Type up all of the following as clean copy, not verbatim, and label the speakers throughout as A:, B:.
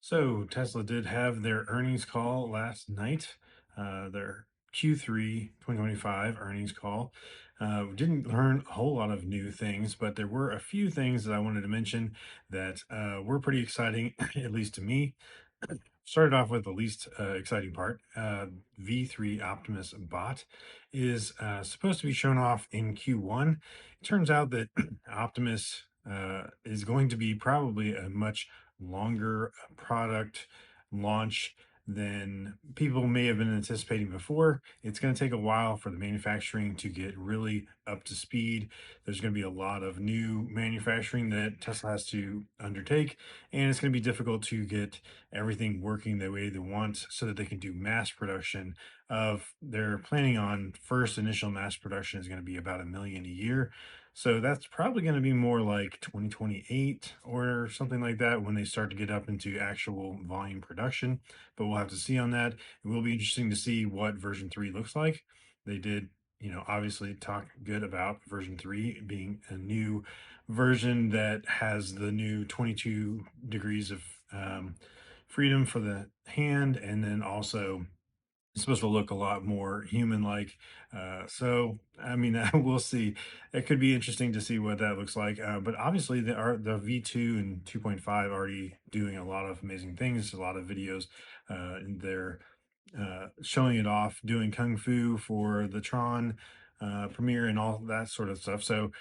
A: So Tesla did have their earnings call last night, their Q3 2025 earnings call. We didn't learn a whole lot of new things, but there were a few things that I wanted to mention that were pretty exciting, at least to me. Started off with the least exciting part. V3 Optimus bot is supposed to be shown off in Q1. It turns out that Optimus is going to be probably a much longer product launch than people may have been anticipating before. It's going to take a while for the manufacturing to get really up to speed. There's going to be a lot of new manufacturing that Tesla has to undertake, and it's going to be difficult to get everything working the way they want so that they can do mass production of they're planning on first initial mass production is going to be about a million a year. So that's probably going to be more like 2028 or something like that when they start to get up into actual volume production. But we'll have to see on that. It will be interesting to see what version 3 looks like. They did, obviously talk good about version 3 being a new version that has the new 22 degrees of freedom for the hand, and then also it's supposed to look a lot more human-like. So, I mean, we'll see. It could be interesting to see what that looks like. But obviously, the V2 and 2.5 already doing a lot of amazing things. A lot of videos, and they're showing it off, doing kung fu for the Tron premiere and all that sort of stuff. So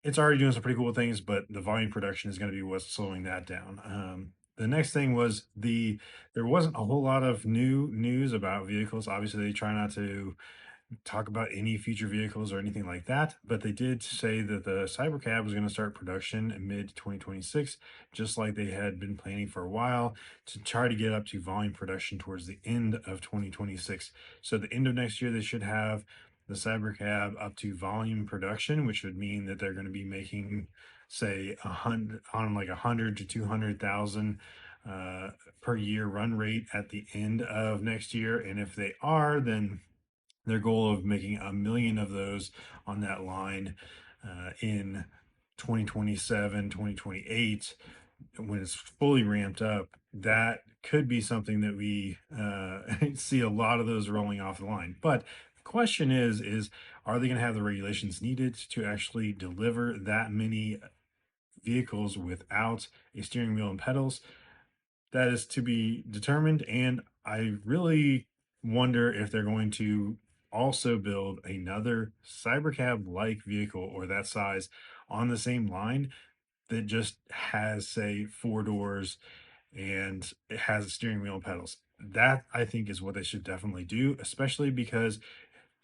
A: it's already doing some pretty cool things, but the volume production is going to be what's slowing that down. The next thing was there wasn't a whole lot of new news about vehicles. Obviously, they try not to talk about any future vehicles or anything like that, but they did say that the Cybercab was going to start production in mid 2026, just like they had been planning for a while to try to get up to volume production towards the end of 2026. So the end of next year, they should have the Cybercab up to volume production, which would mean that they're going to be making, say, 100 on like 100 to 200,000 per year run rate at the end of next year. And if they are, then their goal of making a million of those on that line in 2027, 2028, when it's fully ramped up, that could be something that we see a lot of those rolling off the line. But the question is are they going to have the regulations needed to actually deliver that many vehicles without a steering wheel and pedals? That is to be determined. And I really wonder if they're going to also build another Cybercab like vehicle or that size on the same line that just has, say, four doors and it has a steering wheel and pedals. That I think is what they should definitely do, especially because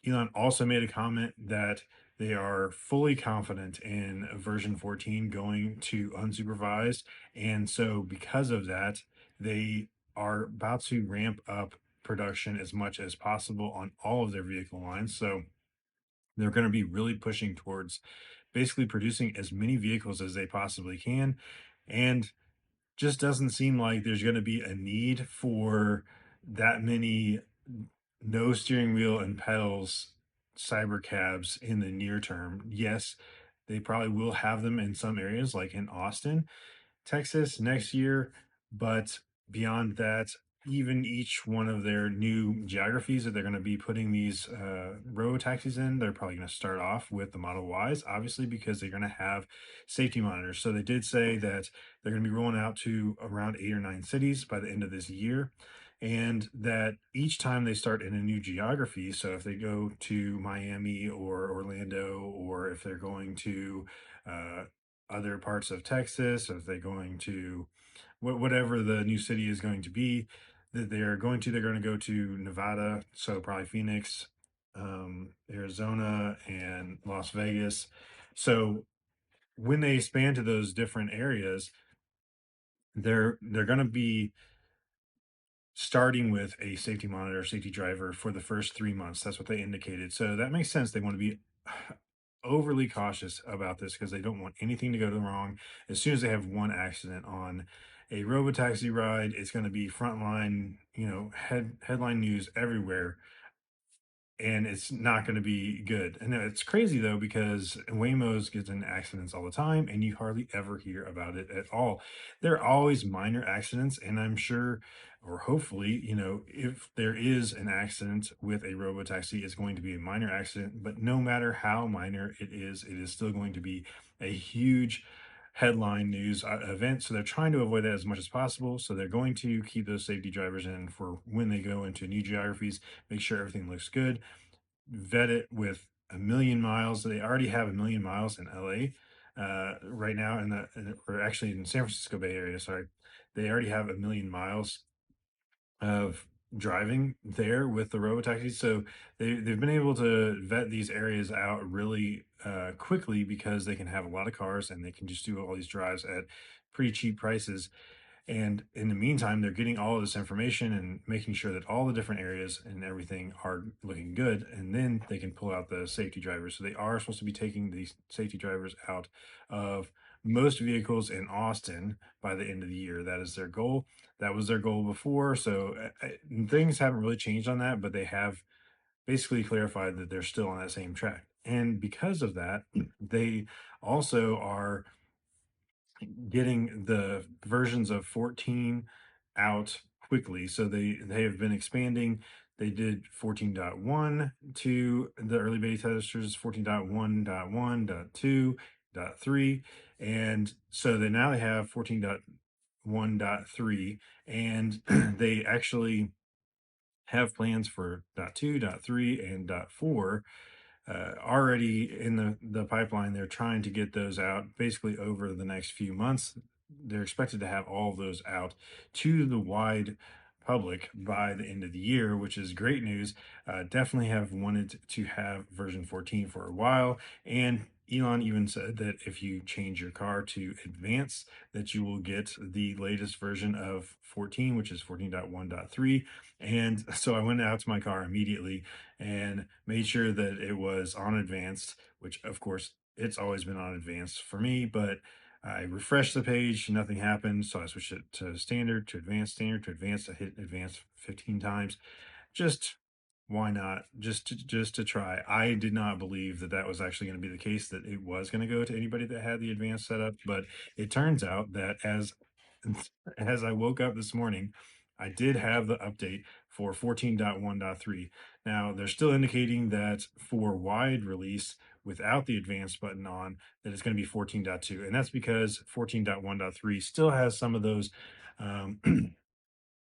A: Elon also made a comment that they are fully confident in version 14 going to unsupervised. And so, because of that, they are about to ramp up production as much as possible on all of their vehicle lines. So, they're going to be really pushing towards basically producing as many vehicles as they possibly can. And just doesn't seem like there's going to be a need for that many no steering wheel and pedals cyber cabs in the near term. Yes, they probably will have them in some areas, like in Austin, Texas next year. But beyond that, even each one of their new geographies that they're going to be putting these robo taxis in, they're probably going to start off with the Model Ys, obviously, because they're going to have safety monitors. So they did say that they're going to be rolling out to around 8 or 9 cities by the end of this year. And that each time they start in a new geography, so if they go to Miami or Orlando, or if they're going to uh, other parts of Texas, or if they're going to whatever the new city is going to be that they're going to go to Nevada, so probably Phoenix, Arizona, and Las Vegas. So when they expand to those different areas, they're going to be starting with a safety monitor, safety driver for the first 3 months. That's what they indicated. So that makes sense. They want to be overly cautious about this because they don't want anything to go wrong. As soon as they have one accident on a robotaxi ride, it's going to be frontline, headline news everywhere. and it's not going to be good. And it's crazy though, because Waymos gets in accidents all the time and you hardly ever hear about it at all. They're always minor accidents, and I'm sure, or hopefully, if there is an accident with a robotaxi, it's going to be a minor accident, but no matter how minor it is still going to be a huge headline news event. So they're trying to avoid that as much as possible. So they're going to keep those safety drivers in for when they go into new geographies, make sure everything looks good, vet it with a million miles. They already have a million miles in LA right now, or actually in San Francisco Bay Area. Sorry, they already have a million miles of driving there with the robotaxis. So they've been able to vet these areas out really quickly, because they can have a lot of cars and they can just do all these drives at pretty cheap prices. And in the meantime, they're getting all of this information and making sure that all the different areas and everything are looking good. And then they can pull out the safety drivers. So they are supposed to be taking these safety drivers out of most vehicles in Austin by the end of the year. That is their goal. That was their goal before. So things haven't really changed on that, but they have basically clarified that they're still on that same track. And because of that, they also are getting the versions of 14 out quickly. So they have been expanding. They did 14.1 to the early beta testers, 14.1.1.2.3, and so now they have 14.1.3, and they actually have plans for dot .2, dot .3, and dot .4 already in the pipeline. They're trying to get those out basically over the next few months. They're expected to have all of those out to the wide public by the end of the year, which is great news. Definitely have wanted to have version 14 for a while, and Elon even said that if you change your car to advanced, that you will get the latest version of 14, which is 14.1.3. And so I went out to my car immediately and made sure that it was on advanced, which of course it's always been on advanced for me, but I refreshed the page, nothing happened. So I switched it to standard, to advanced, standard, to advanced. I hit advanced 15 times. Just why not? Just to try. I did not believe that that was actually going to be the case, that it was going to go to anybody that had the advanced setup, but it turns out that as I woke up this morning, I did have the update for 14.1.3. Now, they're still indicating that for wide release without the advanced button on, that it's going to be 14.2. And that's because 14.1.3 still has some of those um,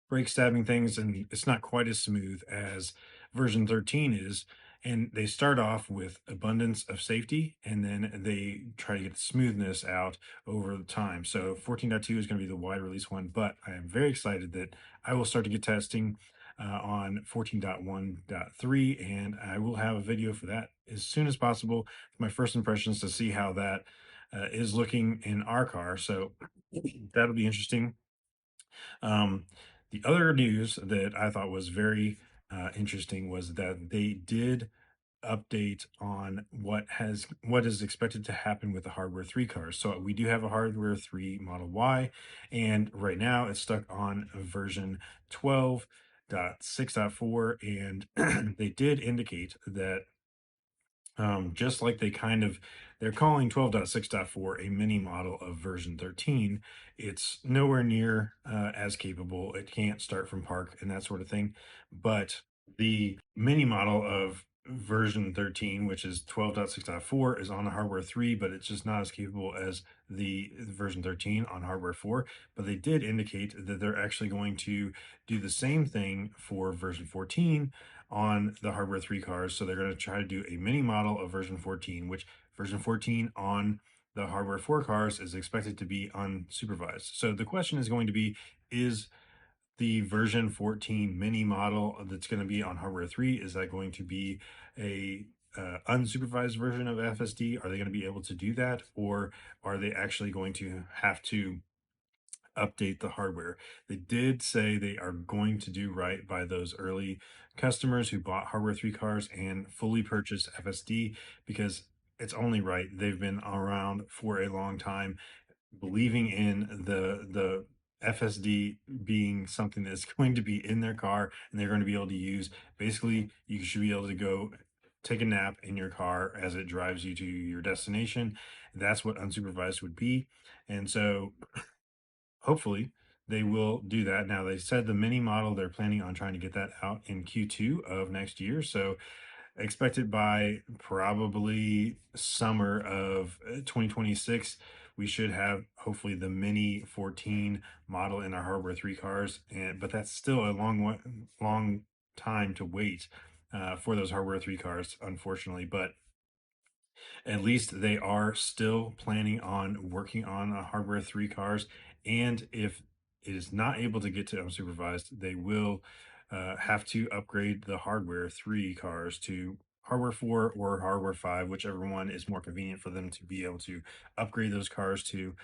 A: brake stabbing things, and it's not quite as smooth as version 13 is. And they start off with abundance of safety, and then they try to get the smoothness out over the time. So 14.2 is going to be the wide release one, but I am very excited that I will start to get testing on 14.1.3, and I will have a video for that as soon as possible. My first impressions to see how that is looking in our car. So that'll be interesting. um, the other news that I thought was very interesting was that they did update on what is expected to happen with the hardware 3 cars. So we do have a hardware 3 Model Y, and right now it's stuck on version 12.6.4, and they did indicate that just like they're calling 12.6.4 a mini model of version 13, it's nowhere near as capable. It can't start from park and that sort of thing. But the mini model of version 13, which is 12.6.4, is on the hardware 3, but it's just not as capable as the version 13 on hardware 4. But they did indicate that they're actually going to do the same thing for version 14 on the hardware 3 cars. So they're going to try to do a mini model of version 14, which version 14 on the hardware 4 cars is expected to be unsupervised. So the question is going to be, is the version 14 mini model that's going to be on hardware 3, is that going to be a unsupervised version of FSD? Are they going to be able to do that, or are they actually going to have to update the hardware? They did say they are going to do right by those early customers who bought hardware 3 cars and fully purchased FSD, because it's only right. They've been around for a long time, believing in the FSD being something that's going to be in their car and they're going to be able to use. Basically, you should be able to go take a nap in your car as it drives you to your destination. That's what unsupervised would be. And so hopefully they will do that. Now, they said the mini model, they're planning on trying to get that out in Q2 of next year. So expected by probably summer of 2026. We should have hopefully the Mini 14 model in our Hardware 3 cars, and but that's still a long time to wait for those Hardware 3 cars, unfortunately. But at least they are still planning on working on hardware 3 cars. And if it is not able to get to unsupervised, they will have to upgrade the hardware 3 cars to hardware 4 or hardware 5, whichever one is more convenient for them to be able to upgrade those cars to.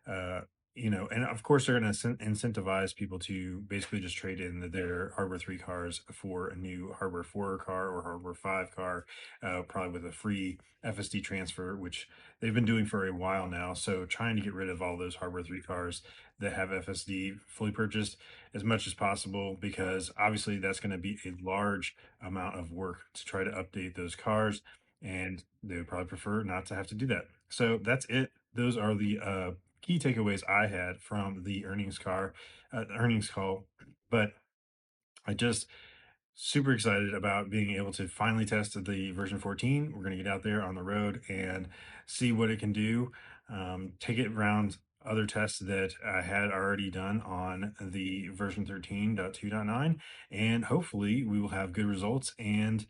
A: Uh, and of course, they're going to incentivize people to basically just trade in their hardware 3 cars for a new hardware 4 car or hardware 5 car, probably with a free FSD transfer, which they've been doing for a while now. So trying to get rid of all those hardware 3 cars that have FSD fully purchased as much as possible, because obviously that's going to be a large amount of work to try to update those cars. And they would probably prefer not to have to do that. So that's it. Those are the key takeaways I had from the earnings call. But I just super excited about being able to finally test the version 14. We're going to get out there on the road and see what it can do. Take it around other tests that I had already done on the version 13.2.9, and hopefully we will have good results. And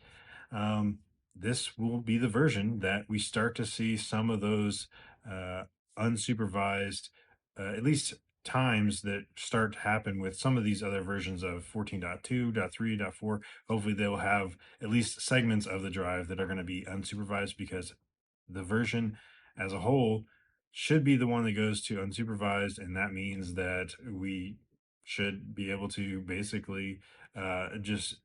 A: um, this will be the version that we start to see some of those uh, unsupervised, at least times that start to happen with some of these other versions of 14.2.3.4. Hopefully they'll have at least segments of the drive that are going to be unsupervised, because the version as a whole should be the one that goes to unsupervised. And that means that we should be able to basically just,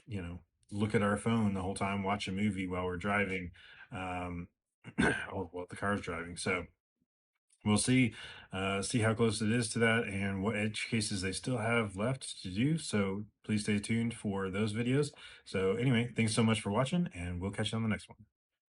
A: you know, look at our phone the whole time, watch a movie while we're driving, um, or while the car's driving. So we'll see how close it is to that and what edge cases they still have left to do. So please stay tuned for those videos. So anyway, thanks so much for watching, and we'll catch you on the next one.